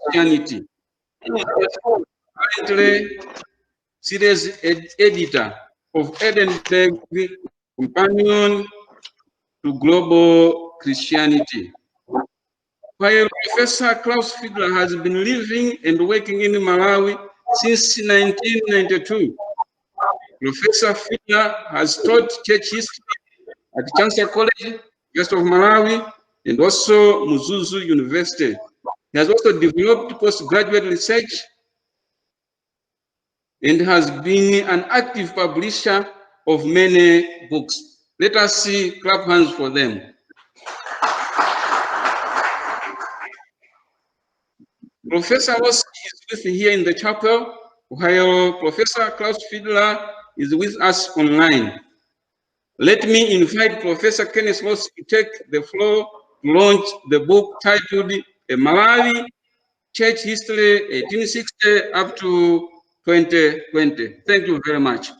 Christianity. He is currently series editor of Edinburgh Companion to Global Christianity. While Professor Klaus Fiedler has been living and working in Malawi since 1992, Professor Fiedler has taught church history at Chancellor College, University of Malawi, and also Muzuzu University. He has also developed postgraduate research and has been an active publisher of many books. Let us see, clap hands for them. Professor Ossi is with me here in the chapel, while Professor Klaus Fiedler is with us online. Let me invite Professor Kenneth Ossi to take the floor to launch the book titled A Malawi Church History 1860 up to 2020. Thank you very much.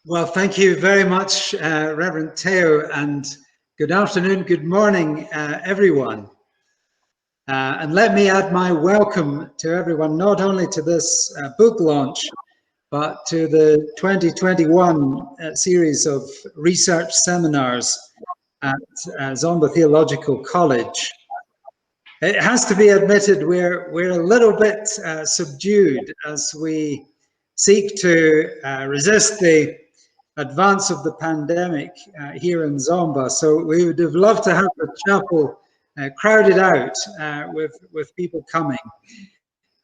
Well, thank you very much, Reverend Theo, and good afternoon, good morning, everyone. And let me add my welcome to everyone, not only to this book launch, but to the 2021 series of research seminars at Zomba Theological College. It has to be admitted we're a little bit subdued as we seek to resist the advance of the pandemic here in Zomba. So we would have loved to have the chapel crowded out with people coming.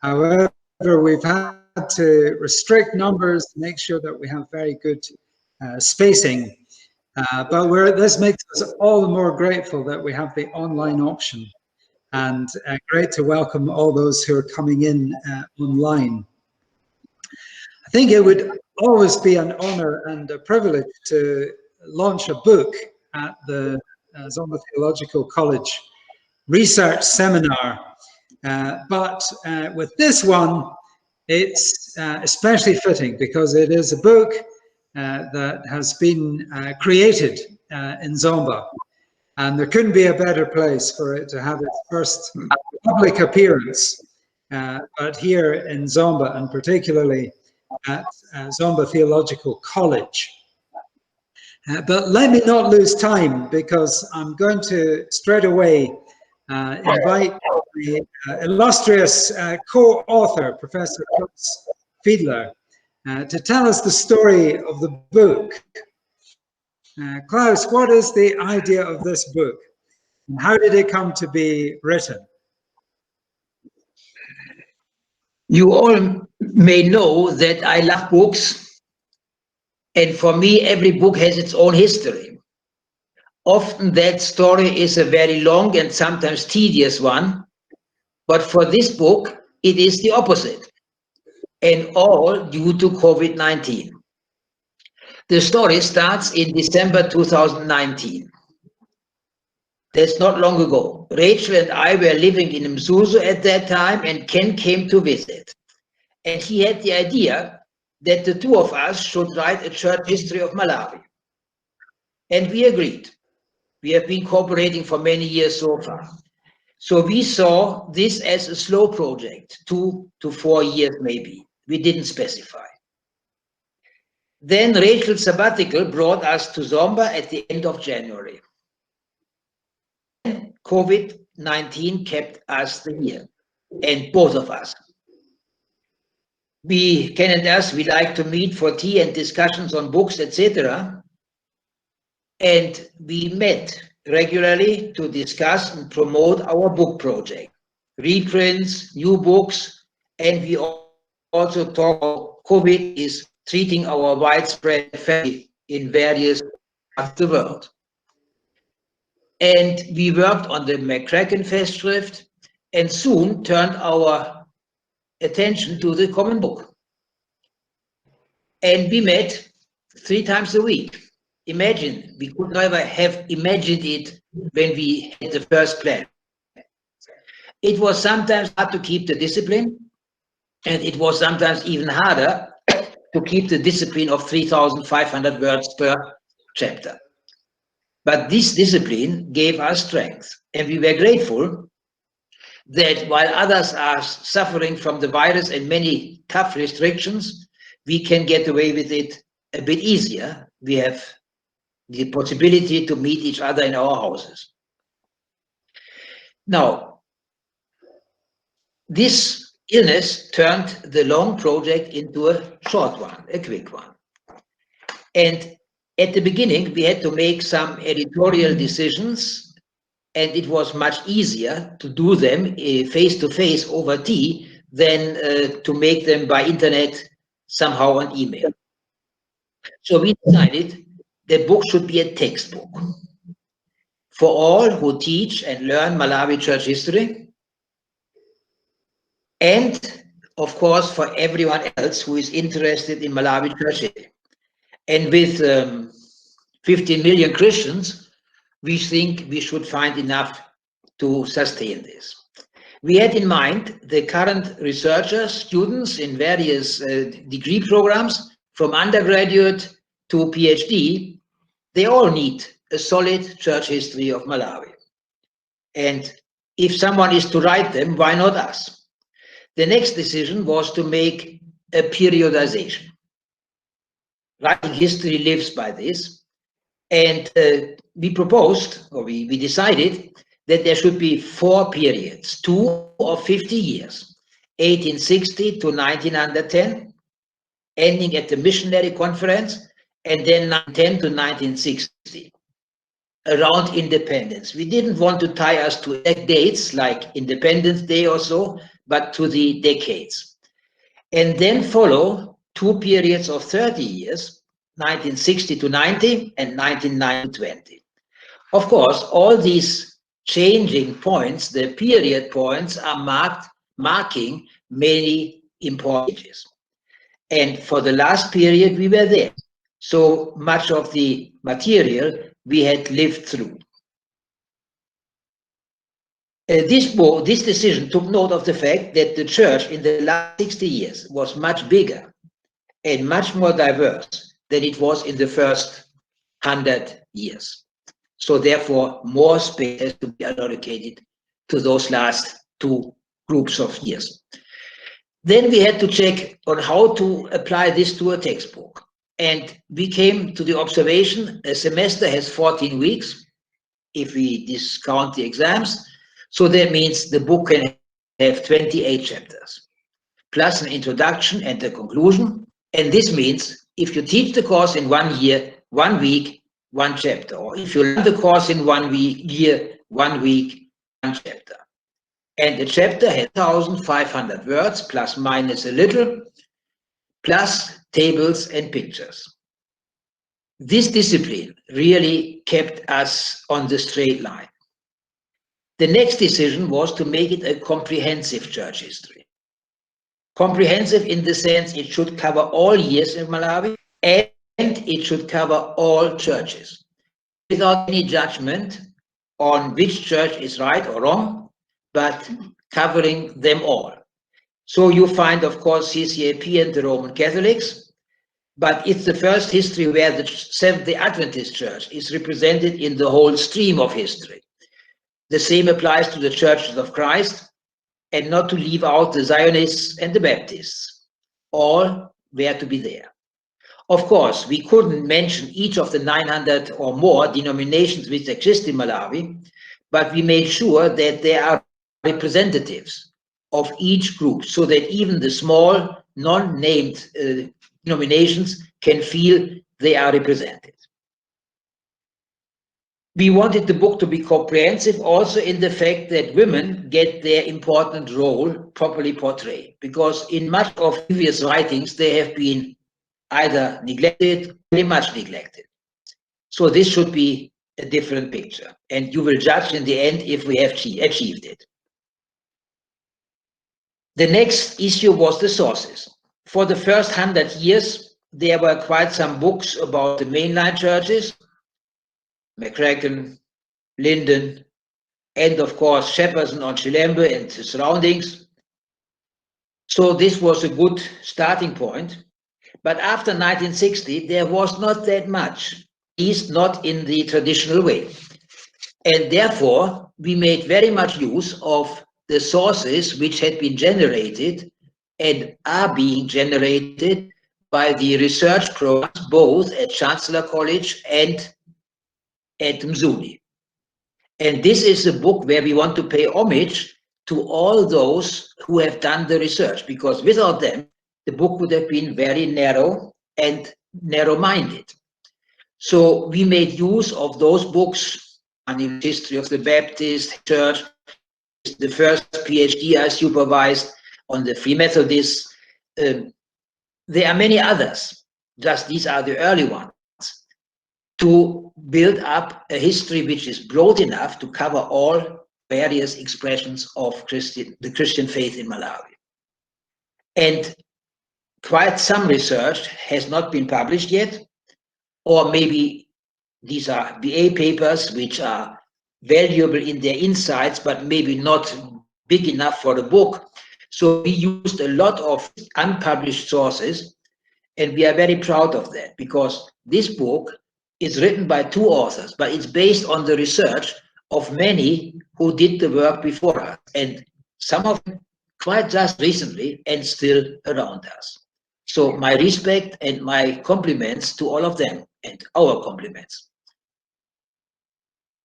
However, we've had to restrict numbers to make sure that we have very good spacing. But this makes us all the more grateful that we have the online option, and great to welcome all those who are coming in online. I think it would always be an honor and a privilege to launch a book at the Zomba Theological College research seminar. But with this one, it's especially fitting because it is a book that has been created in Zomba. And there couldn't be a better place for it to have its first public appearance, but here in Zomba, and particularly at Zomba Theological College. But let me not lose time, because I'm going to straight away invite the illustrious co-author, Professor Klaus Fiedler, to tell us the story of the book. Klaus, what is the idea of this book, and how did it come to be written? You all may know that I love books, and for me, every book has its own history. Often that story is a very long and sometimes tedious one, but for this book, it is the opposite, and all due to COVID-19. The story starts in December 2019. That's not long ago. Rachel and I were living in Mzuzu at that time, and Ken came to visit. And he had the idea that the two of us should write a church history of Malawi. And we agreed. We have been cooperating for many years so far. So we saw this as a slow project, 2 to 4 years maybe. We didn't specify. Then Rachel's sabbatical brought us to Zomba at the end of January. COVID-19 kept us here, and both of us. Ken and us, we like to meet for tea and discussions on books, etc. And we met regularly to discuss and promote our book project, reprints, new books, and we also talk about COVID is treating our widespread family in various parts of the world. And we worked on the McCracken Festschrift and soon turned our attention to the common book. And we met 3 times a week. Imagine, we could never have imagined it when we had the first plan. It was sometimes hard to keep the discipline, and it was sometimes even harder to keep the discipline of 3,500 words per chapter. But this discipline gave us strength, and we were grateful that while others are suffering from the virus and many tough restrictions, we can get away with it a bit easier. We have the possibility to meet each other in our houses. Now, this illness turned the long project into a short one, a quick one. And at the beginning, we had to make some editorial decisions, and it was much easier to do them face-to-face over tea than to make them by internet somehow on email. So we decided the book should be a textbook for all who teach and learn Malawi church history, and of course for everyone else who is interested in Malawi church history. And with 15 million Christians, we think we should find enough to sustain this. We had in mind the current researchers, students in various degree programs, from undergraduate to PhD. They all need a solid church history of Malawi. And if someone is to write them, why not us? The next decision was to make a periodization. Writing history lives by this. And we proposed, or we decided, that there should be 4 periods, 2 of 50 years, 1860 to 1910, ending at the missionary conference, and then 1910 to 1960, around independence. We didn't want to tie us to exact dates like Independence Day or so, but to the decades. And then follow 2 periods of 30 years, 1960 to 90 and 1990 to 20. Of course, all these changing points, the period points, are marking many important ages. And for the last period, we were there. So much of the material we had lived through. This decision took note of the fact that the church in the last 60 years was much bigger and much more diverse than it was in the first 100 years. So therefore, more space has to be allocated to those last 2 groups of years. Then we had to check on how to apply this to a textbook. And we came to the observation a semester has 14 weeks, if we discount the exams. So that means the book can have 28 chapters, plus an introduction and a conclusion. And this means if you teach the course in 1 year, 1 week, 1 chapter, or if you learn the course in 1 year, 1 week, 1 chapter. And a chapter has 1,500 words, plus minus a little, plus tables and pictures. This discipline really kept us on the straight line. The next decision was to make it a comprehensive church history. Comprehensive in the sense it should cover all years in Malawi, and it should cover all churches, without any judgment on which church is right or wrong, but covering them all. So you find, of course, CCAP and the Roman Catholics, but it's the first history where the Seventh-day Adventist Church is represented in the whole stream of history. The same applies to the Churches of Christ, and not to leave out the Zionists and the Baptists. All were to be there. Of course, we couldn't mention each of the 900 or more denominations which exist in Malawi, but we made sure that there are representatives of each group, so that even the small, non-named denominations can feel they are represented. We wanted the book to be comprehensive also in the fact that women get their important role properly portrayed, because in much of previous writings they have been either neglected, very much neglected. So this should be a different picture, and you will judge in the end if we have achieved it. The next issue was the sources. For the first 100 years, there were quite some books about the mainline churches, McCracken, Linden, and of course Shepperson on Chilembe and the surroundings. So this was a good starting point. But after 1960, there was not that much least not in the traditional way. And therefore, we made very much use of the sources which had been generated and are being generated by the research programs, both at Chancellor College and at Mzuli. And this is a book where we want to pay homage to all those who have done the research, because without them, the book would have been very narrow and narrow-minded. So we made use of those books on the history of the Baptist Church, the first PhD I supervised on the Free Methodists. There are many others, just these are the early ones, to build up a history which is broad enough to cover all various expressions of the Christian faith in Malawi. And quite some research has not been published yet, or maybe these are BA papers which are valuable in their insights, but maybe not big enough for the book. So we used a lot of unpublished sources, and we are very proud of that, because this book is written by two authors, but it's based on the research of many who did the work before us, and some of them quite just recently and still around us. So my respect and my compliments to all of them, and our compliments.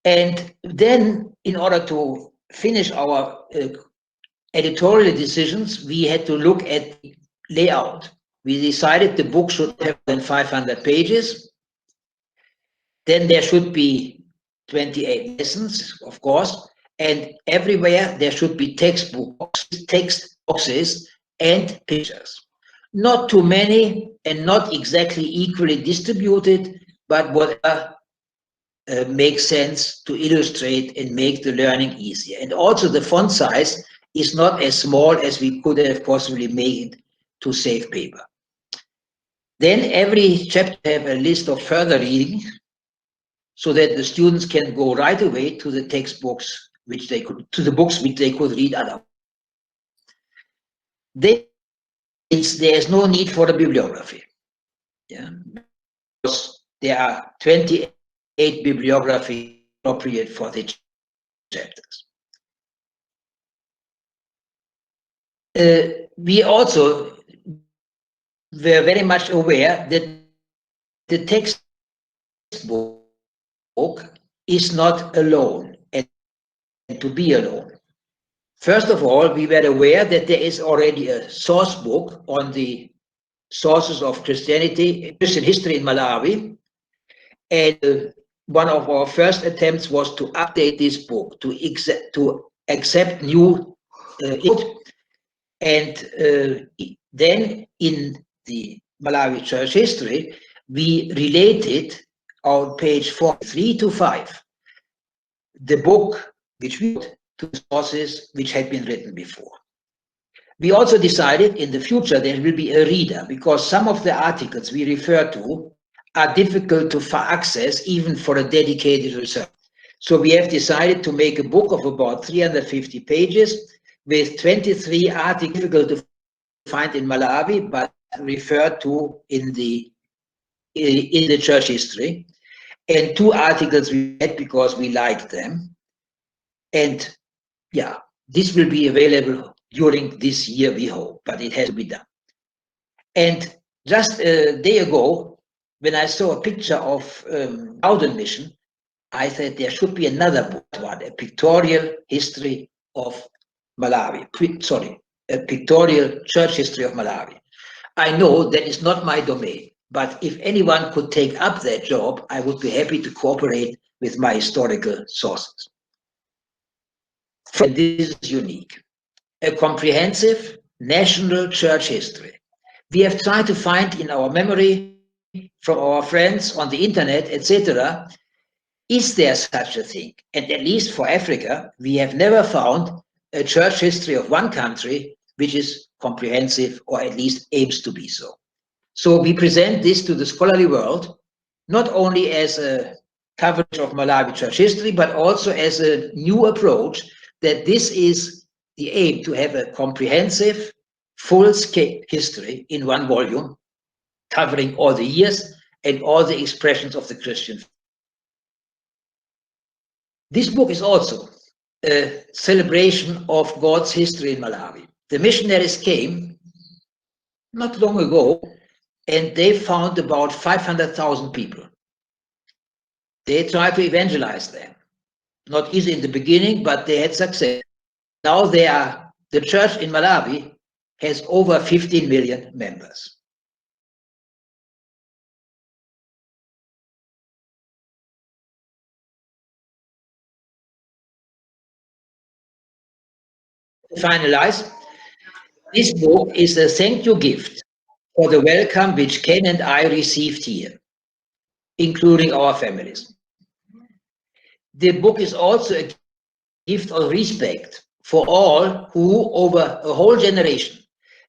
And then, in order to finish our editorial decisions, we had to look at layout. We decided the book should have more than 500 pages. Then there should be 28 lessons, of course, and everywhere there should be text boxes and pictures. Not too many and not exactly equally distributed, but whatever makes sense to illustrate and make the learning easier. And also the font size is not as small as we could have possibly made it to save paper. Then every chapter have a list of further reading, so that the students can go right away to the textbooks which they could, to the books which they could read otherwise. Then there is no need for the bibliography. Yeah, because there are 28 bibliography appropriate for the chapters. We also were very much aware that the textbook is not alone and to be alone. First of all, we were aware that there is already a source book on the sources of Christianity, Christian history in Malawi. And one of our first attempts was to update this book, to accept new input. And then in the Malawi church history, we related on page 43 to 5, the book which we wrote to sources which had been written before. We also decided in the future there will be a reader, because some of the articles we refer to are difficult to access even for a dedicated research. So we have decided to make a book of about 350 pages with 23 articles difficult to find in Malawi, but referred to in the church history, and 2 articles we had because we liked them. And yeah, this will be available during this year, we hope, but it has to be done. And just a day ago, when I saw a picture of Bowden Mission, I said there should be another book, a pictorial history of Malawi, a pictorial church history of Malawi. I know that is not my domain, but if anyone could take up that job, I would be happy to cooperate with my historical sources. And this is unique. A comprehensive national church history. We have tried to find in our memory, from our friends on the internet, etc., is there such a thing? And at least for Africa, we have never found a church history of one country which is comprehensive, or at least aims to be so. So we present this to the scholarly world, not only as a coverage of Malawi church history, but also as a new approach, that this is the aim, to have a comprehensive, full-scale history in one volume, covering all the years and all the expressions of the Christian. This book is also a celebration of God's history in Malawi. The missionaries came not long ago, and they found about 500,000 people. They tried to evangelize them. Not easy in the beginning, but they had success. Now the church in Malawi has over 15 million members. To finalize, this book is a thank you gift for the welcome which Ken and I received here, including our families. The book is also a gift of respect for all who, over a whole generation,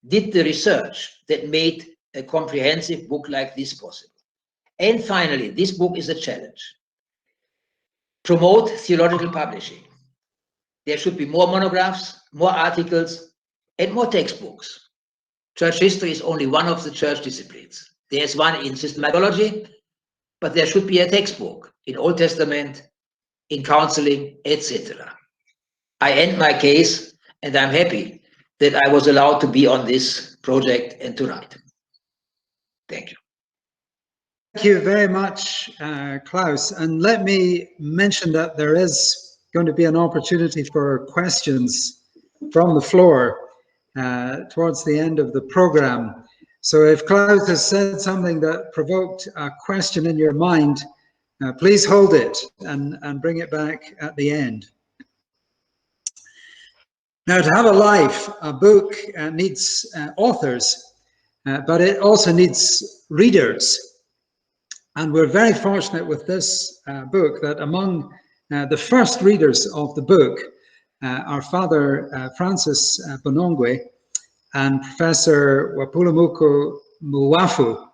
did the research that made a comprehensive book like this possible. And finally, this book is a challenge. Promote theological publishing. There should be more monographs, more articles, and more textbooks. Church history is only one of the church disciplines. There's one in systematology, but there should be a textbook in Old Testament, in counseling, etc. I end my case, and I'm happy that I was allowed to be on this project and to write. Thank you. Thank you very much, Klaus. And let me mention that there is going to be an opportunity for questions from the floor towards the end of the program. So if Klaus has said something that provoked a question in your mind, please hold it and bring it back at the end. Now, to have a life, a book needs authors, but it also needs readers. And we're very fortunate with this book that among the first readers of the book are Father Francis Bonongwe and Professor Wapulamuko Muwafu.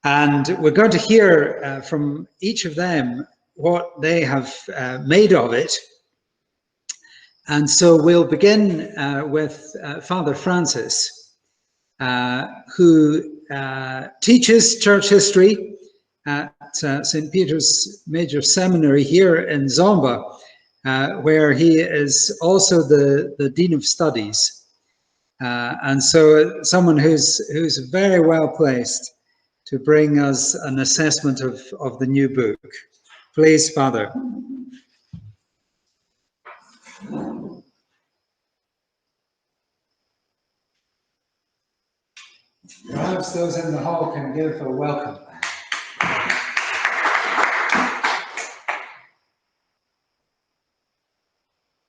And we're going to hear from each of them what they have made of it. And so we'll begin with Father Francis, who teaches church history at St. Peter's Major Seminary here in Zomba, where he is also the Dean of Studies. And so someone who's very well placed to bring us an assessment of the new book. Please, Father. Perhaps those in the hall can give a welcome.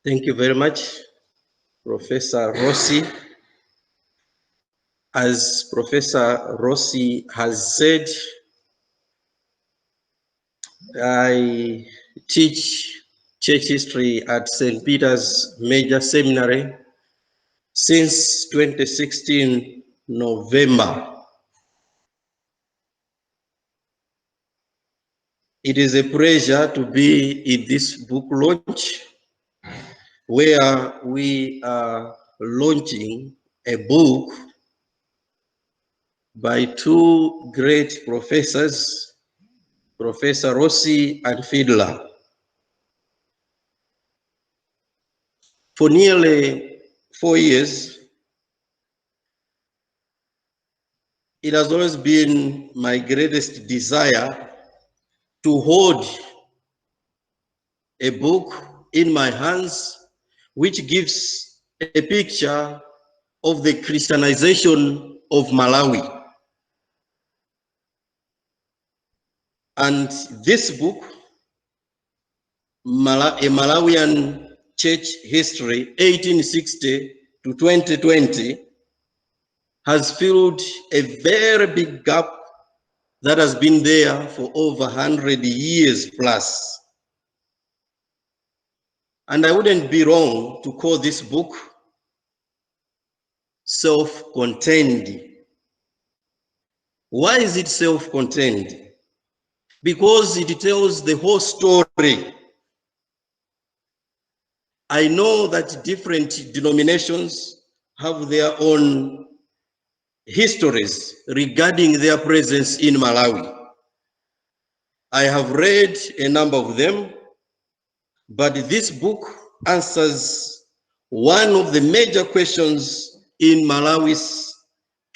Thank you very much, Professor Rossi. As Professor Rossi has said, I teach church history at St. Peter's Major Seminary since 2016 November. It is a pleasure to be in this book launch, where we are launching a book by two great professors, Professor Rossi and Fiedler. For nearly 4 years, it has always been my greatest desire to hold a book in my hands which gives a picture of the Christianization of Malawi. And this book, A Malawian Church History, 1860 to 2020, has filled a very big gap that has been there for over 100 years plus. And I wouldn't be wrong to call this book self-contained. Why is it self-contained? Because it tells the whole story. I know that different denominations have their own histories regarding their presence in Malawi. I have read a number of them, but this book answers one of the major questions in Malawi's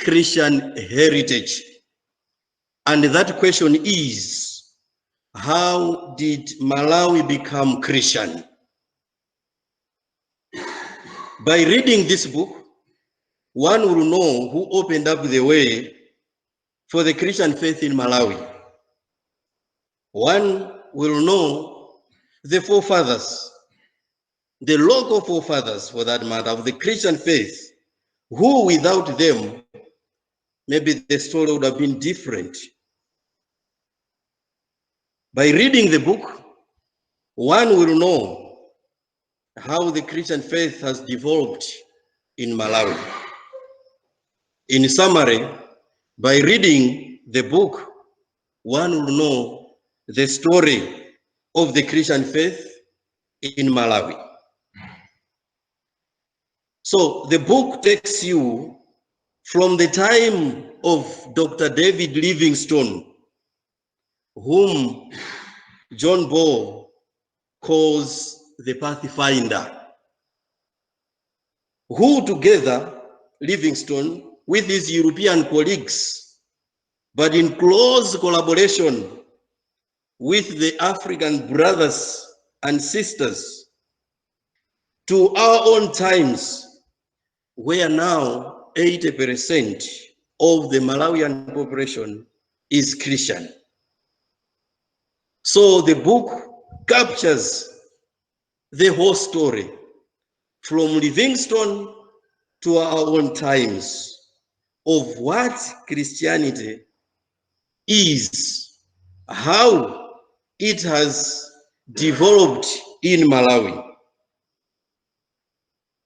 Christian heritage. And that question is, how did Malawi become Christian? By reading this book, one will know who opened up the way for the Christian faith in Malawi. One will know the forefathers, the local forefathers for that matter, of the Christian faith, who without them, maybe the story would have been different. By reading the book, one will know how the Christian faith has developed in Malawi. In summary, by reading the book, one will know the story of the Christian faith in Malawi. So the book takes you from the time of Dr. David Livingstone, whom John Ball calls the Pathfinder, who together, Livingstone, with his European colleagues, but in close collaboration with the African brothers and sisters, to our own times, where now 80% of the Malawian population is Christian. So the book captures the whole story from Livingstone to our own times of what Christianity is, how it has developed in Malawi.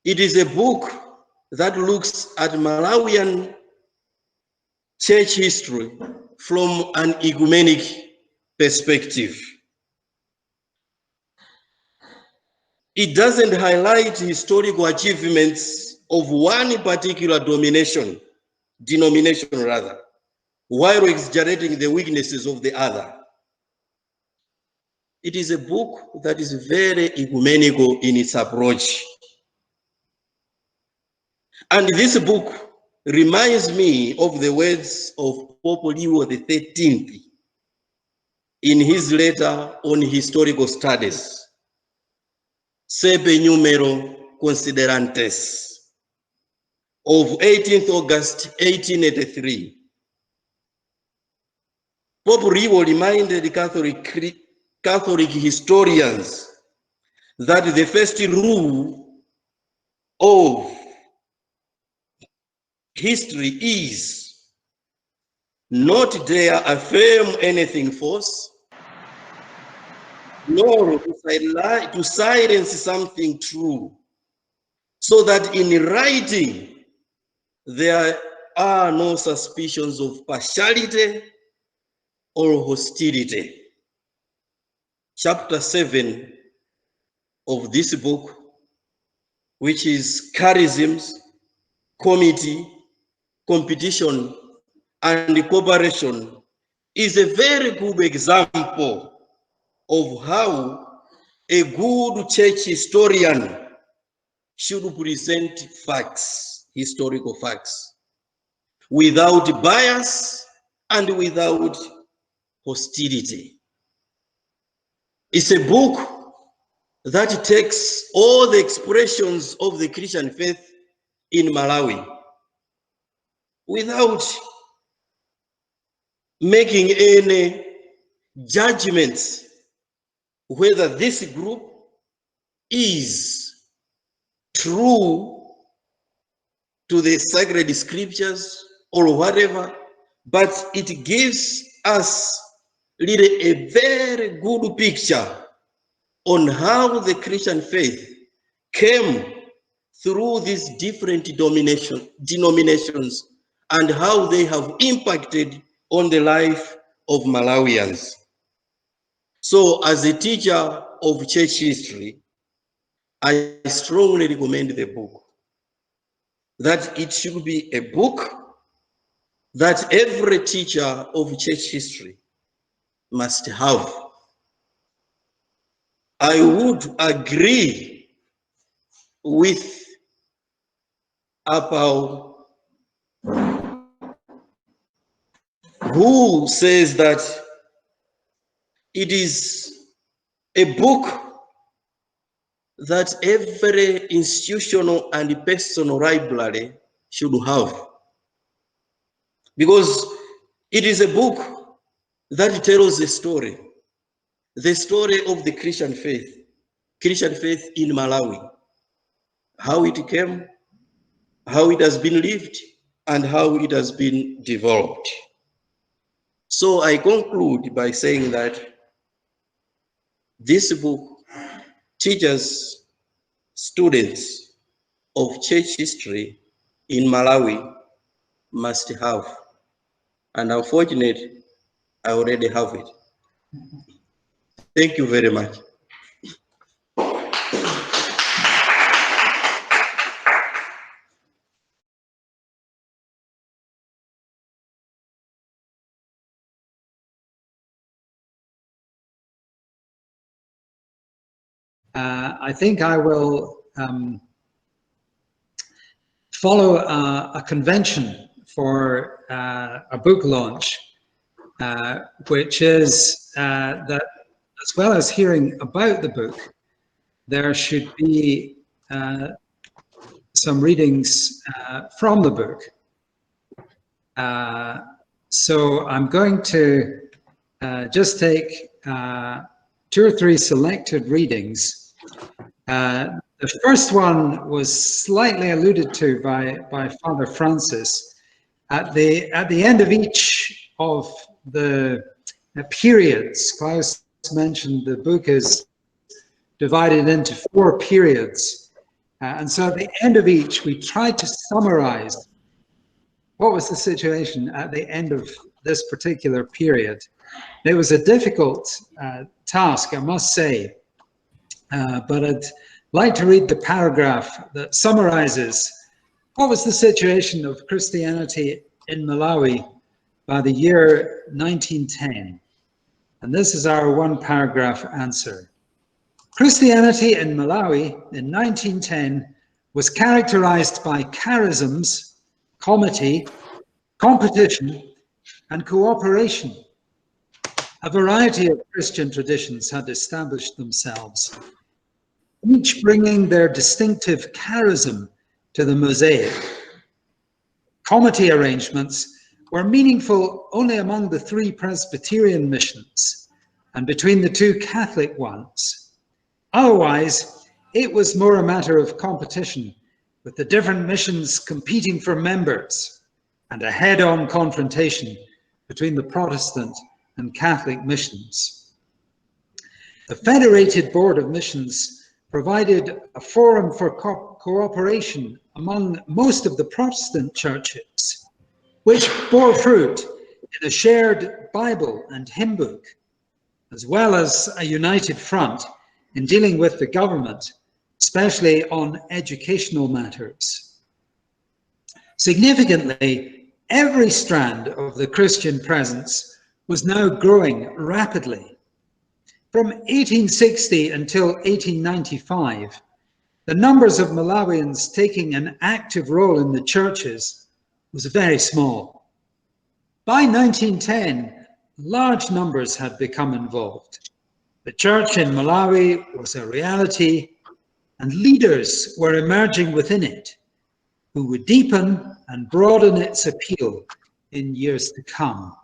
It is a book that looks at Malawian church history from an ecumenic perspective. It doesn't highlight historical achievements of one particular denomination, while exaggerating the weaknesses of the other. It is a book that is very ecumenical in its approach. And this book reminds me of the words of Pope Leo XIII in his letter on historical studies, Sebe Numero Considerantes, of 18th August 1883. Pope Leo reminded Catholic historians that the first rule of history is not dare affirm anything false, nor to silence something true, so that in writing there are no suspicions of partiality or hostility. Chapter 7 of this book, which is charisms, committee, competition, and cooperation, is a very good example of how a good church historian should present facts, historical facts, without bias and without hostility. It's a book that takes all the expressions of the Christian faith in Malawi without making any judgments whether this group is true to the sacred scriptures or whatever, but it gives us really a very good picture on how the Christian faith came through these different denominations and how they have impacted on the life of Malawians. So as a teacher of church history, I strongly recommend the book, that it should be a book that every teacher of church history must have. I would agree with Apau, who says that it is a book that every institutional and personal library should have, because it is a book that tells the story of the Christian faith in Malawi, how it came, how it has been lived, and how it has been developed. So I conclude by saying that this book teaches students of church history in Malawi must have, and unfortunately, I already have it. Thank you very much. I think I will follow a convention for a book launch, which is that as well as hearing about the book, there should be some readings from the book. So I'm going to just take 2 or 3 selected readings. The first one was slightly alluded to by Father Francis. At the end of each of the periods, Klaus mentioned the book is divided into 4 periods. And so at the end of each, we tried to summarize what was the situation at the end of this particular period. It was a difficult task, I must say, but I'd like to read the paragraph that summarizes what was the situation of Christianity in Malawi by the year 1910. And this is our 1-paragraph answer. Christianity in Malawi in 1910 was characterized by charisms, comity, competition, and cooperation. A variety of Christian traditions had established themselves, each bringing their distinctive charism to the mosaic. Comity arrangements were meaningful only among the 3 Presbyterian missions and between the 2 Catholic ones. Otherwise, it was more a matter of competition, with the different missions competing for members and a head-on confrontation between the Protestant and Catholic missions. The Federated Board of Missions provided a forum for cooperation among most of the Protestant churches, which bore fruit in a shared Bible and hymn book, as well as a united front in dealing with the government, especially on educational matters. Significantly, every strand of the Christian presence was now growing rapidly. From 1860 until 1895, the numbers of Malawians taking an active role in the churches was very small. By 1910, large numbers had become involved. The church in Malawi was a reality, and leaders were emerging within it, who would deepen and broaden its appeal in years to come.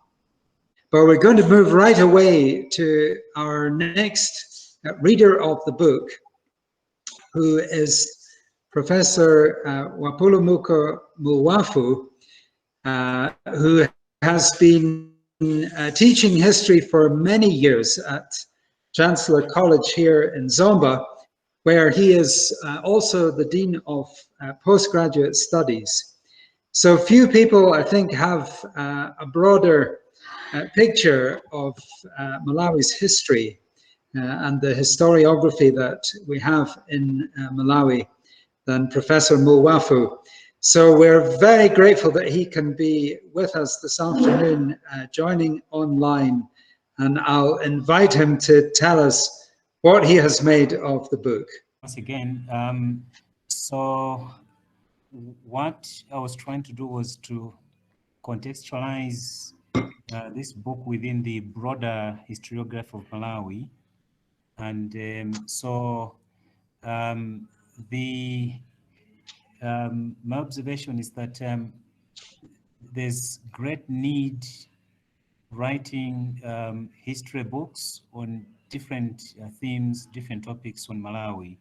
But we're going to move right away to our next reader of the book, who is Professor Wapulumuka Mulwafu, who has been teaching history for many years at Chancellor College here in Zomba, where he is also the Dean of Postgraduate Studies. So few people, I think, have a broader picture of Malawi's history and the historiography that we have in Malawi than Professor Mulwafu. So we're very grateful that he can be with us this afternoon, joining online and I'll invite him to tell us what he has made of the book. Once again, so what I was trying to do was to contextualize this book within the broader historiography of Malawi. And my observation is that there's great need writing history books on different themes, different topics on Malawi.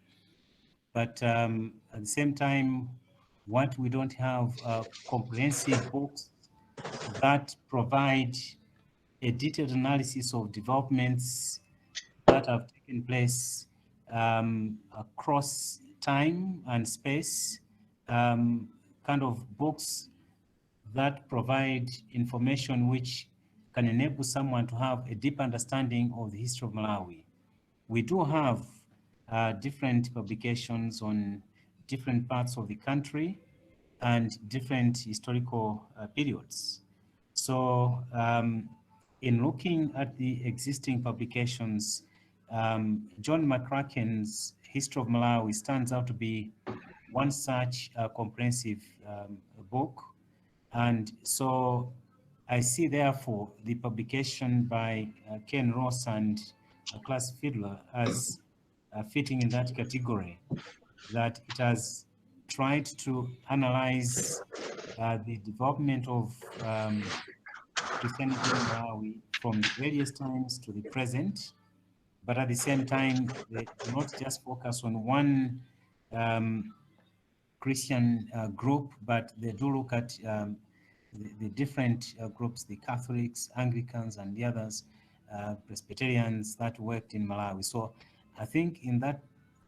But at the same time, what we don't have comprehensive books that provide a detailed analysis of developments that have taken place across time and space, kind of books that provide information which can enable someone to have a deep understanding of the history of Malawi. We do have different publications on different parts of the country and different historical periods. So in looking at the existing publications, John McCracken's History of Malawi stands out to be one such comprehensive book. And so I see, therefore, the publication by Ken Ross and Klaus Fiedler as fitting in that category, that it has tried to analyze the development of Christianity in Malawi from the earliest times to the present, but at the same time, they do not just focus on one Christian group, but they do look at the different groups, the Catholics, Anglicans, and the others, Presbyterians that worked in Malawi. So I think in that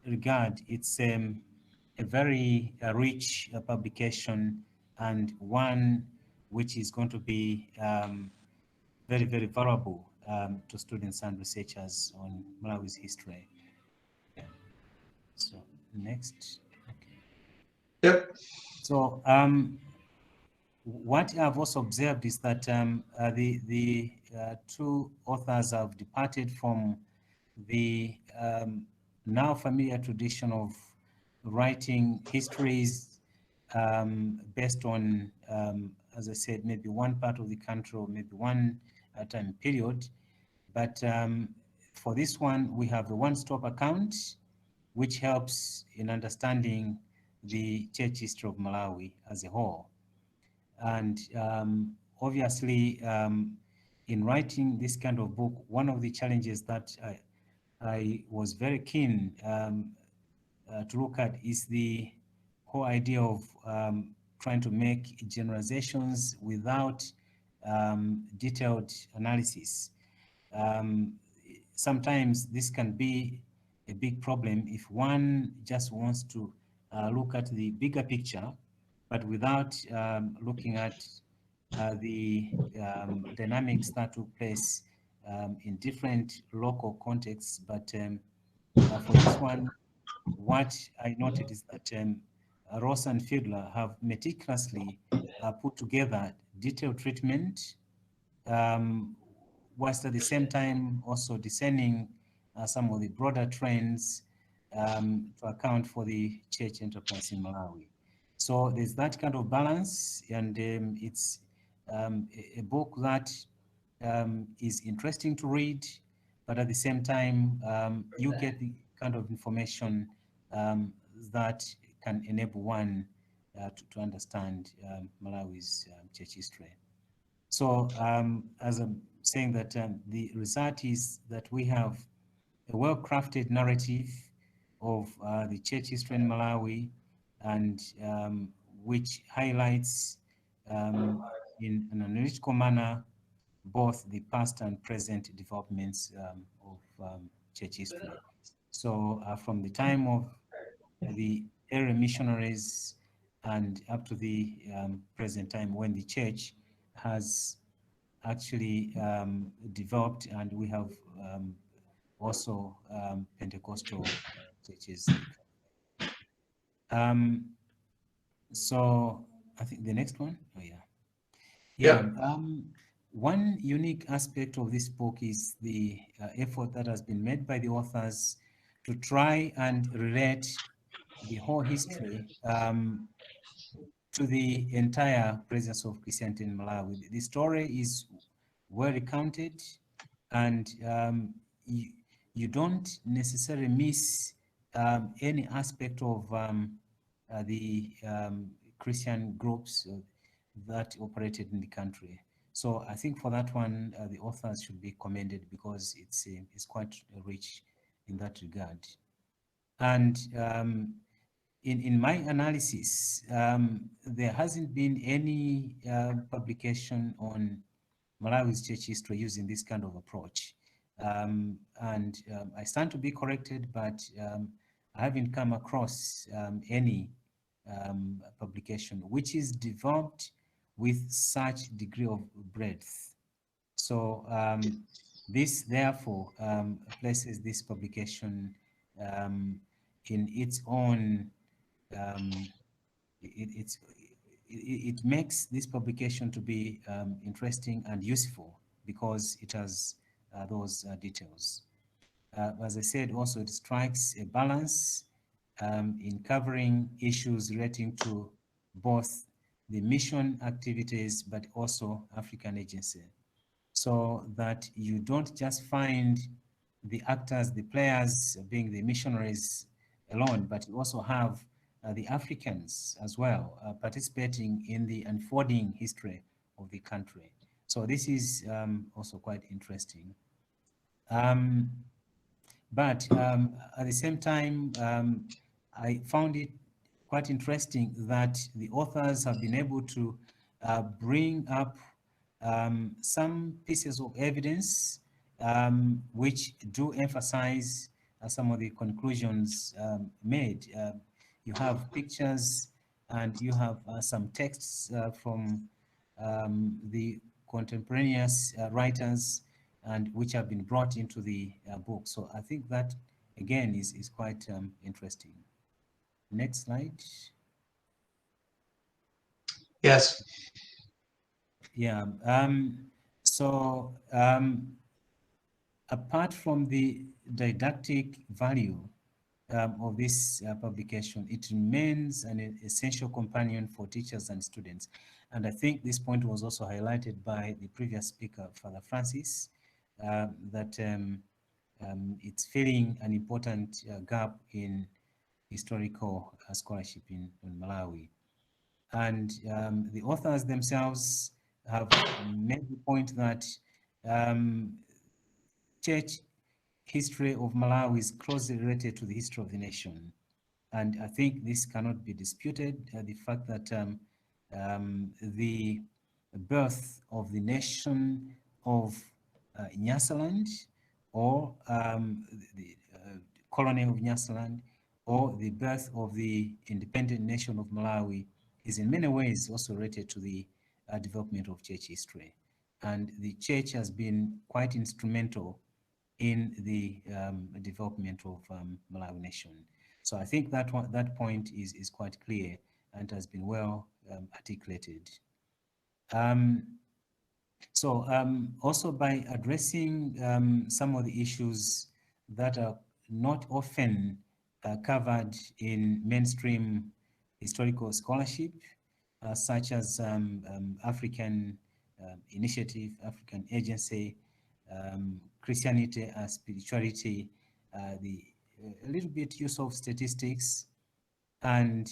regard, it's a very rich publication, and one which is going to be very, very valuable to students and researchers on Malawi's history. Yeah. So next. Okay. Yep. So what I've also observed is that the two authors have departed from the now familiar tradition of writing histories based on, as I said, maybe one part of the country or maybe one time period. But for this one, we have a one-stop account, which helps in understanding the church history of Malawi as a whole. And obviously, in writing this kind of book, one of the challenges that I was very keen to look at is the whole idea of trying to make generalizations without detailed analysis. Sometimes this can be a big problem if one just wants to look at the bigger picture, but without looking at the dynamics that took place in different local contexts. But for this one, what I noted is that Ross and Fiedler have meticulously put together detailed treatment, whilst at the same time also discerning some of the broader trends to account for the church enterprise in Malawi. So there's that kind of balance, and it's a book that is interesting to read, but at the same time, you get the kind of information that can enable one to understand Malawi's church history. So as I'm saying that the result is that we have a well-crafted narrative of the church history in Malawi, and which highlights in an analytical manner both the past and present developments of church history. So from the time of the early missionaries and up to the present time, when the church has actually developed, and we have also Pentecostal churches. So I think the next one, oh yeah. Yeah. One unique aspect of this book is the effort that has been made by the authors to try and relate the whole history to the entire presence of Christianity in Malawi. The story is well recounted, and you don't necessarily miss any aspect of the Christian groups that operated in the country. So I think for that one, the authors should be commended because it's quite rich in that regard. And in my analysis, there hasn't been any publication on Malawi's church history using this kind of approach. I stand to be corrected, but I haven't come across any publication which is developed with such degree of breadth. So this therefore places this publication in its own, it makes this publication to be interesting and useful because it has those details. As I said, also it strikes a balance in covering issues relating to both the mission activities but also African agency, so that you don't just find the actors, the players being the missionaries alone, but you also have the Africans as well participating in the unfolding history of the country. So this is also quite interesting. But at the same time, I found it quite interesting that the authors have been able to bring up some pieces of evidence which do emphasize some of the conclusions made. You have pictures and you have some texts from the contemporaneous writers and which have been brought into the book. So I think that again is quite interesting. Next slide. Yes. Yeah. Apart from the didactic value of this publication, it remains an essential companion for teachers and students. And I think this point was also highlighted by the previous speaker, Father Francis, that it's filling an important gap in historical scholarship in Malawi. And the authors themselves have made the point that church history of Malawi is closely related to the history of the nation. And I think this cannot be disputed, the fact that the birth of the nation of Nyasaland, or the colony of Nyasaland, or the birth of the independent nation of Malawi is in many ways also related to the development of church history. And the church has been quite instrumental in the development of Malawi nation. So I think that point is quite clear and has been well articulated. Also by addressing some of the issues that are not often covered in mainstream historical scholarship, such as African initiative, African agency, Christianity and spirituality, a little bit use of statistics, and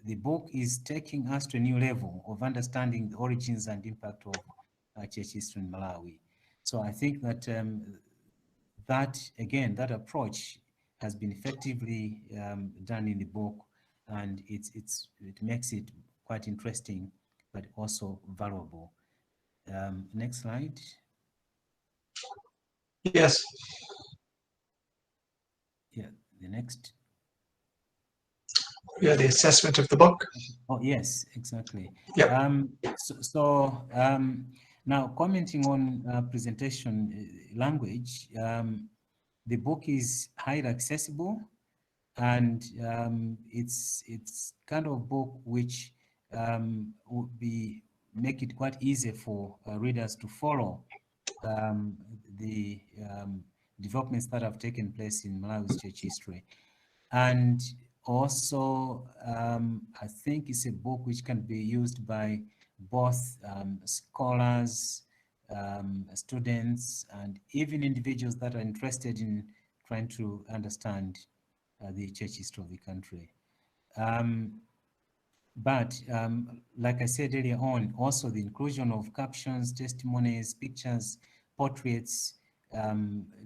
the book is taking us to a new level of understanding the origins and impact of church history in Malawi. So I think that that approach has been effectively done in the book, and it makes it quite interesting, but also valuable. Next slide. Yes. Yeah, the next. Yeah, the assessment of the book. Oh, yes, exactly. Yeah. Now commenting on presentation language, the book is highly accessible, and it's kind of book which would be make it quite easy for readers to follow the developments that have taken place in Malawi's church history. And also, I think it's a book which can be used by both scholars, students, and even individuals that are interested in trying to understand the church history of the country. But like I said earlier on, also the inclusion of captions, testimonies, pictures, portraits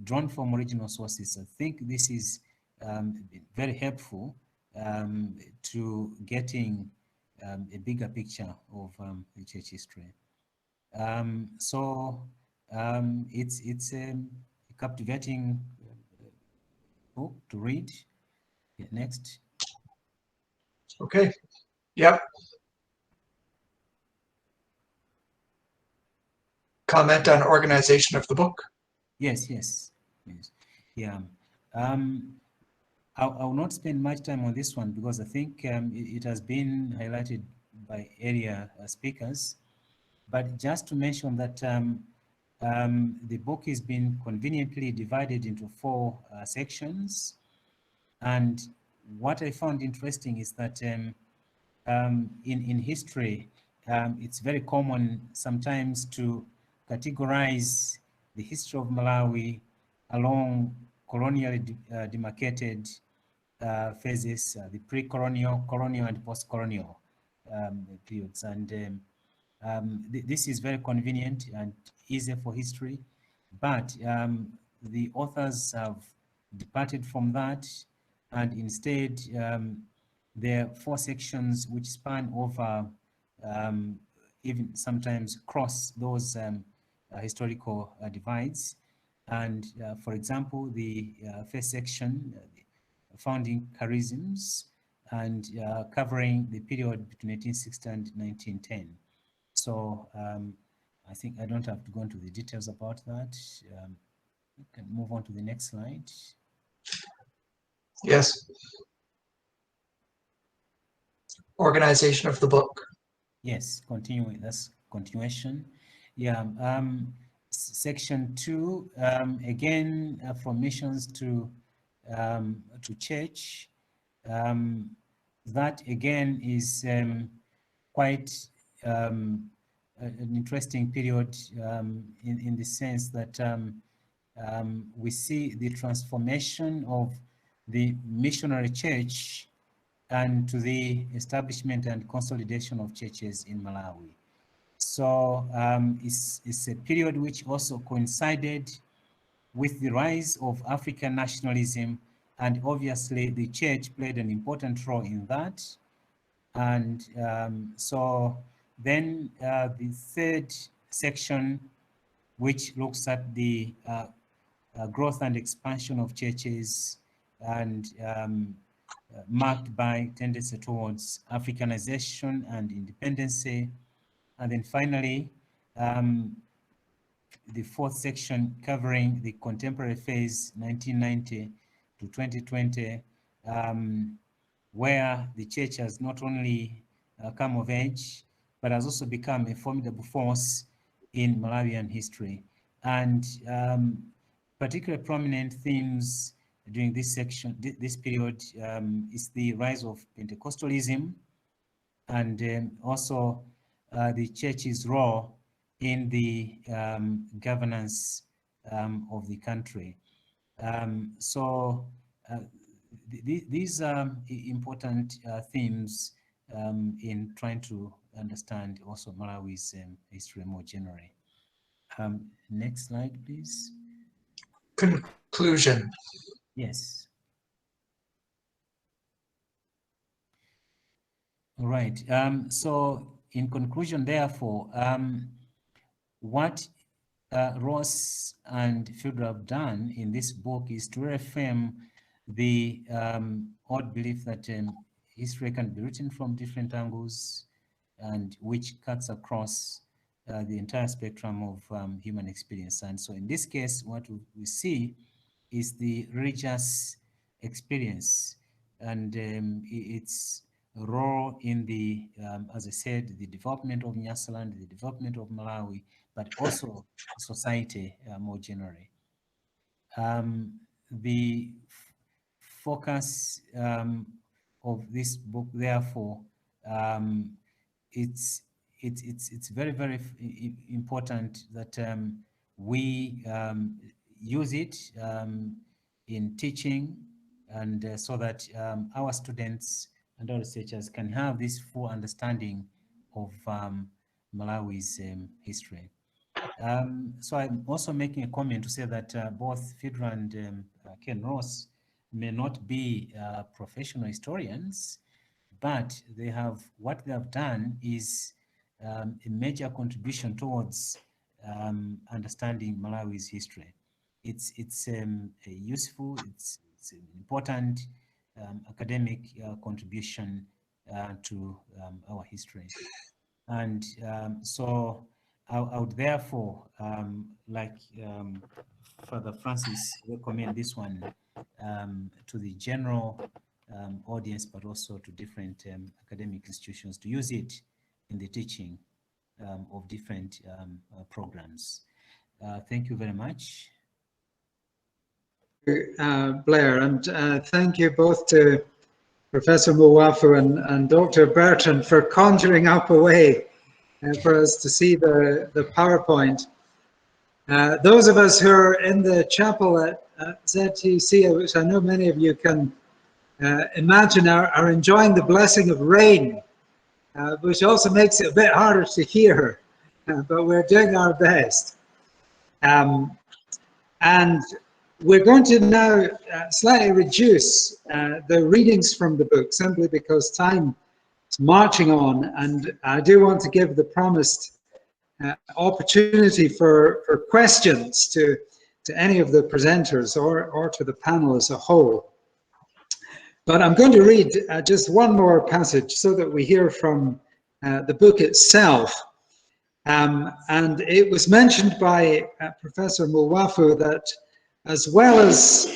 drawn from original sources. I think this is very helpful to getting a bigger picture of the church history. So it's a captivating book to read. Yeah, next. Okay. Yep. Comment on organization of the book? Yes. Yeah. I will not spend much time on this one because I think it has been highlighted by earlier speakers. But just to mention that the book has been conveniently divided into 4 sections. And what I found interesting is that in history, it's very common sometimes to categorize the history of Malawi along colonially demarcated phases, the pre-colonial, colonial, and post-colonial periods. And this is very convenient and easy for history, but the authors have departed from that, and instead there are 4 sections which span over, even sometimes cross those historical divides. And for example, the first section, founding charisms, and covering the period between 1860 and 1910. So I think I don't have to go into the details about that. We can move on to the next slide. Yes. Organization of the book. Yes, continuing, that's continuation. Yeah, section 2, again, from missions to church. That again is quite an interesting period in the sense that we see the transformation of the missionary church and to the establishment and consolidation of churches in Malawi. So it's a period which also coincided with the rise of African nationalism, and obviously the church played an important role in that. And so then the third section, which looks at the growth and expansion of churches, and marked by tendency towards Africanization and independency. And then finally, the 4th section covering the contemporary phase, 1990 to 2020, where the church has not only come of age, but has also become a formidable force in Malawian history. And particularly prominent themes during this section, this period, is the rise of Pentecostalism, and also the church's role in the governance of the country. So these are important themes in trying to understand also Malawi's history more generally. Next slide, please. Conclusion. Yes. All right. So in conclusion, therefore, what Ross and Fielder have done in this book is to reaffirm the odd belief that history can be written from different angles, and which cuts across the entire spectrum of human experience. And so in this case, what we see is the religious experience, and it's role in the, as I said, the development of Nyasaland, the development of Malawi, but also society more generally. The focus of this book, therefore, it's very, very important that we use it in teaching, and so that our students and our researchers can have this full understanding of Malawi's history. So I'm also making a comment to say that both Phaedra and Ken Ross may not be professional historians, but they have, what they have done is a major contribution towards understanding Malawi's history. It's useful, it's an important academic contribution to our history. And so I would therefore like Father Francis recommend this one to the general audience, but also to different academic institutions to use it in the teaching of different programs. Thank you very much. Blair, and thank you both to Professor Muwafu and Dr. Bertrand for conjuring up a way for us to see the PowerPoint. Those of us who are in the chapel at ZTC, which I know many of you can imagine, are enjoying the blessing of rain, which also makes it a bit harder to hear, but we're doing our best. And we're going to now slightly reduce the readings from the book, simply because time is marching on, and I do want to give the promised opportunity for questions to any of the presenters or to the panel as a whole. But I'm going to read just one more passage so that we hear from the book itself. And it was mentioned by Professor Muwafu that, as well as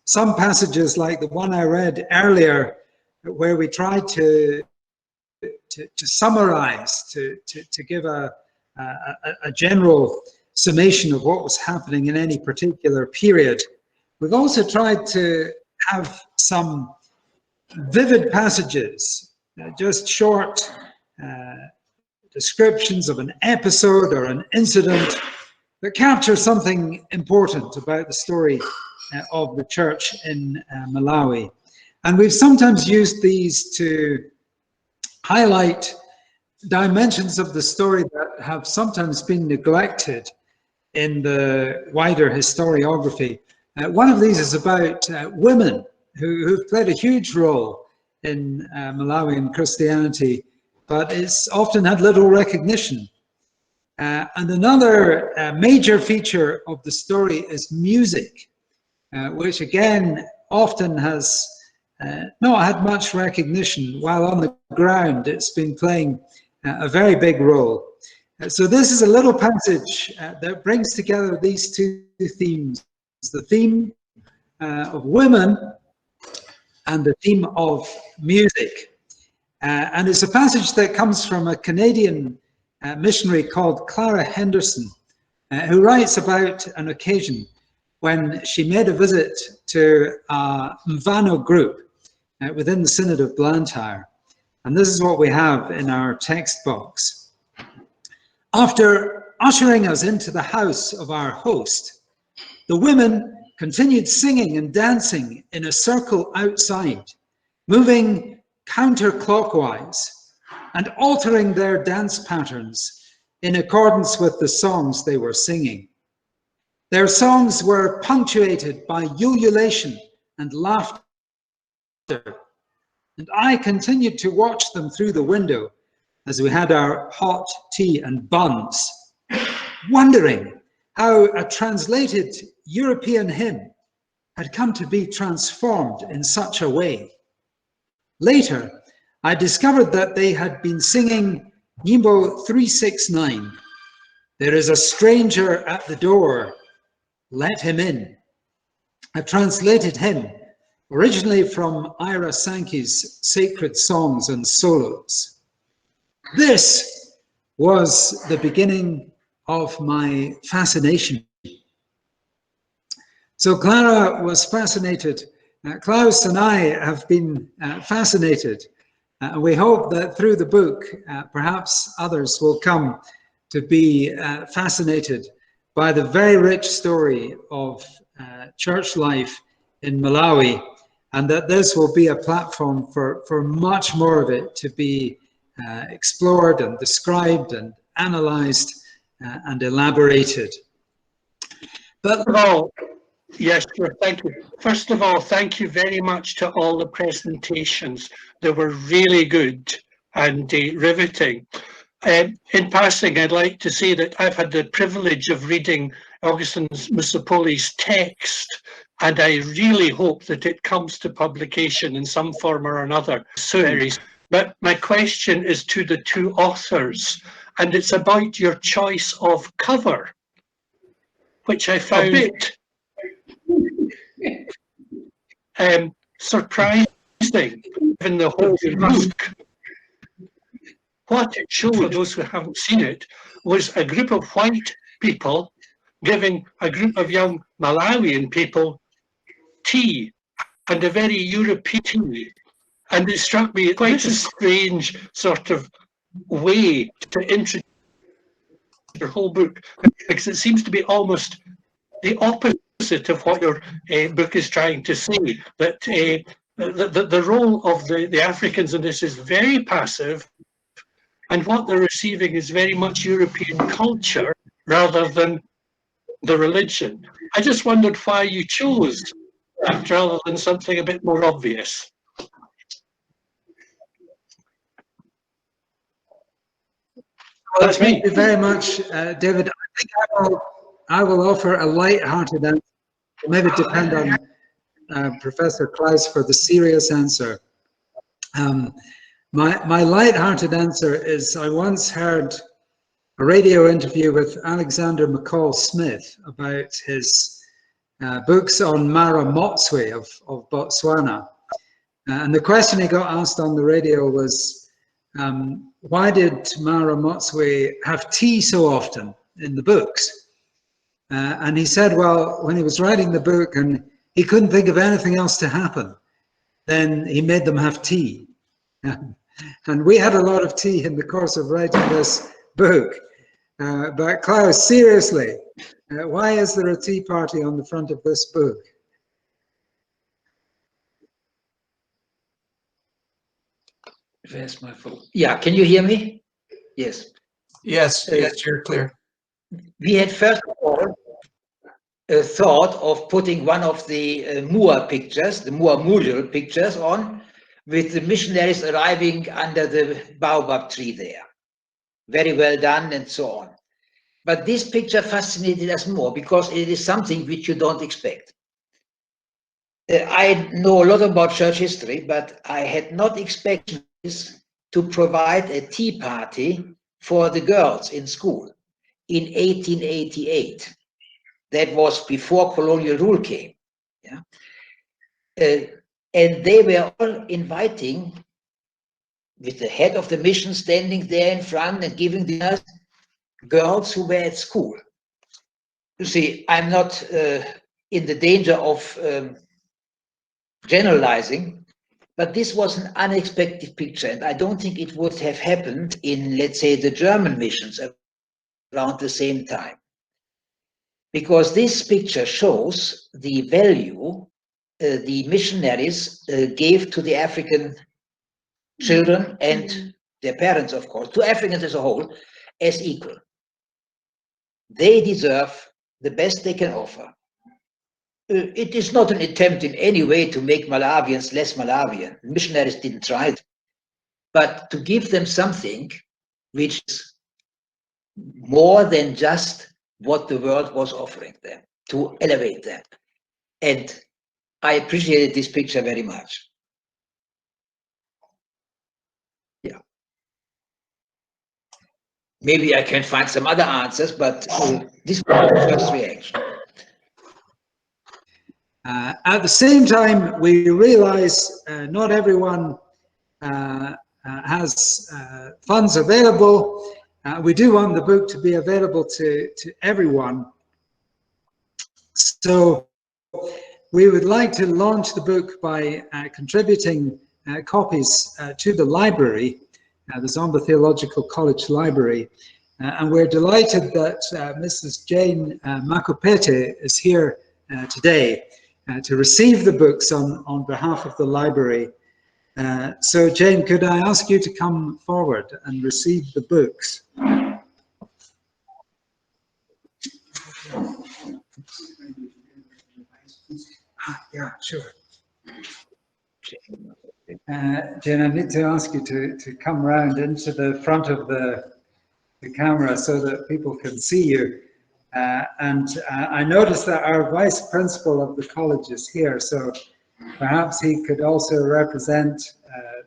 some passages like the one I read earlier, where we tried to summarize, to give a general summation of what was happening in any particular period, we've also tried to have some vivid passages, just short descriptions of an episode or an incident that capture something important about the story of the church in Malawi. And we've sometimes used these to highlight dimensions of the story that have sometimes been neglected in the wider historiography. One of these is about women who've played a huge role in Malawian Christianity, but it's often had little recognition. And another major feature of the story is music, which again often has not had much recognition, while on the ground it's been playing a very big role. So this is a little passage that brings together these two themes, the theme of women and the theme of music. And it's a passage that comes from a Canadian missionary called Clara Henderson, who writes about an occasion when she made a visit to a Mvano group within the Synod of Blantyre. And this is what we have in our text box. After ushering us into the house of our host, the women continued singing and dancing in a circle outside, moving counterclockwise and altering their dance patterns in accordance with the songs they were singing. Their songs were punctuated by ululation and laughter, and I continued to watch them through the window as we had our hot tea and buns, wondering how a translated European hymn had come to be transformed in such a way. Later, I discovered that they had been singing Nyimbo 369, "There is a stranger at the door, let him in," a translated hymn originally from Ira Sankey's Sacred Songs and Solos. This was the beginning of my fascination. So Clara was fascinated. Klaus and I have been fascinated. We hope that through the book, perhaps others will come to be fascinated by the very rich story of church life in Malawi, and that this will be a platform for much more of it to be explored and described and analyzed and elaborated. But yes, sure, thank you. First of all, thank you very much to all the presentations. They were really good and riveting. In passing, I'd like to say that I've had the privilege of reading Augustine Musapoli's text, and I really hope that it comes to publication in some form or another series. But my question is to the two authors, and it's about your choice of cover, which I found a bit surprising in the whole book. What it showed, for those who haven't seen it, was a group of white people giving a group of young Malawian people tea, and a very European tea. And it struck me quite a strange sort of way to introduce your whole book, because it seems to be almost the opposite of what your book is trying to say, that the role of the Africans in this is very passive, and what they're receiving is very much European culture rather than the religion. I just wondered why you chose that rather than something a bit more obvious. Well, thank you very much, David. I think I will offer a light-hearted answer. Maybe depend on Professor Klaus for the serious answer. My light-hearted answer is I once heard a radio interview with Alexander McCall Smith about his books on Mara Motswe of Botswana. And the question he got asked on the radio was, why did Mara Motswe have tea so often in the books? And he said, well, when he was writing the book and he couldn't think of anything else to happen, then he made them have tea. And we had a lot of tea in the course of writing this book. But Klaus, seriously, why is there a tea party on the front of this book? Where's my phone? Yeah, can you hear me? Yes. Yes, yes, you're clear. We had first of all a thought of putting one of the Moor pictures, the Moor mural pictures on, with the missionaries arriving under the baobab tree there. Very well done and so on. But this picture fascinated us more because it is something which you don't expect. I know a lot about church history, but I had not expected this to provide a tea party for the girls in school in 1888. That was before colonial rule came. Yeah? And they were all inviting, with the head of the mission standing there in front and giving dinners, girls who were at school. You see, I'm not in the danger of generalizing, but this was an unexpected picture, and I don't think it would have happened in, let's say, the German missions around the same time. Because this picture shows the value the missionaries gave to the African children and their parents, of course, to Africans as a whole, as equal. They deserve the best they can offer. It is not an attempt in any way to make Malawians less Malawian. Missionaries didn't try it, but to give them something which is more than just what the world was offering them, to elevate them. And I appreciated this picture very much. Yeah. Maybe I can find some other answers, but this was the first reaction. At the same time, we realize not everyone has funds available. We do want the book to be available to everyone. So we would like to launch the book by contributing copies to the library, the Zomba Theological College Library. And we're delighted that Mrs. Jane Makopete is here today to receive the books on behalf of the library. So Jane, could I ask you to come forward and receive the books? Yeah, sure. Jane, I need to ask you to come round into the front of the camera so that people can see you. And I noticed that our vice principal of the college is here, so perhaps he could also represent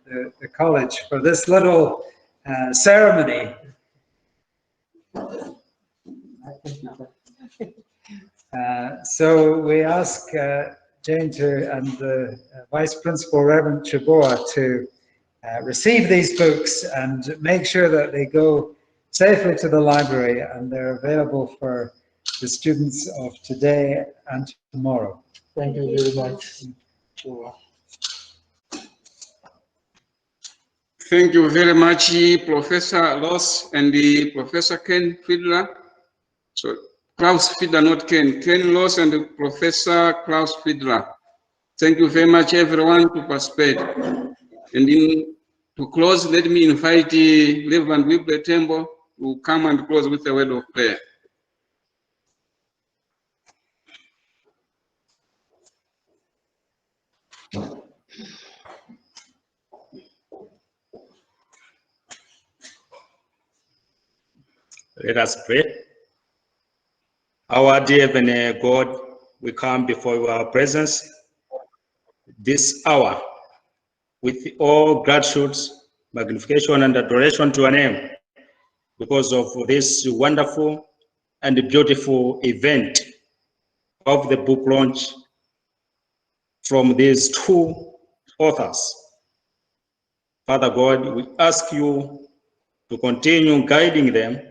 the college for this little ceremony. So we ask Jane and the Vice Principal, Reverend Chaboa, to receive these books and make sure that they go safely to the library and they're available for the students of today and tomorrow. Thank you very much. Thank you very much, Professor Loss and Professor Ken Fiedler. So Klaus Fiedler, not Ken. Ken Loss and Professor Klaus Fiedler. Thank you very much, everyone, to participate. And to close, let me invite Reverend Wible Tembo to come and close with a word of prayer. Let us pray. Our dear Heavenly God, we come before your presence this hour with all gratitude, magnification, and adoration to your name because of this wonderful and beautiful event of the book launch from these two authors. Father God, we ask you to continue guiding them,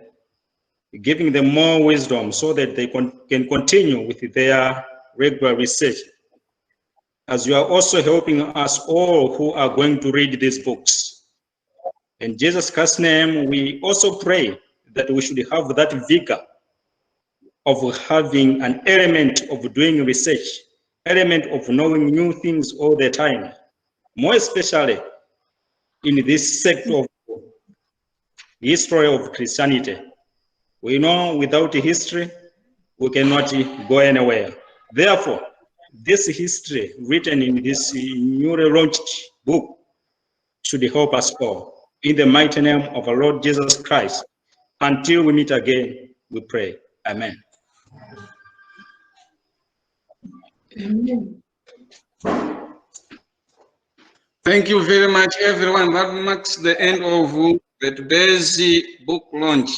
giving them more wisdom so that they can continue with their regular research, as you are also helping us all who are going to read these books. In Jesus Christ's name, we also pray that we should have that vigor of having an element of doing research, element of knowing new things all the time, more especially in this sector of history of Christianity. We know without history, we cannot go anywhere. Therefore, this history written in this newly launched book should help us all. In the mighty name of our Lord Jesus Christ, until we meet again, we pray. Amen. Thank you very much, everyone. That marks the end of today's book launch.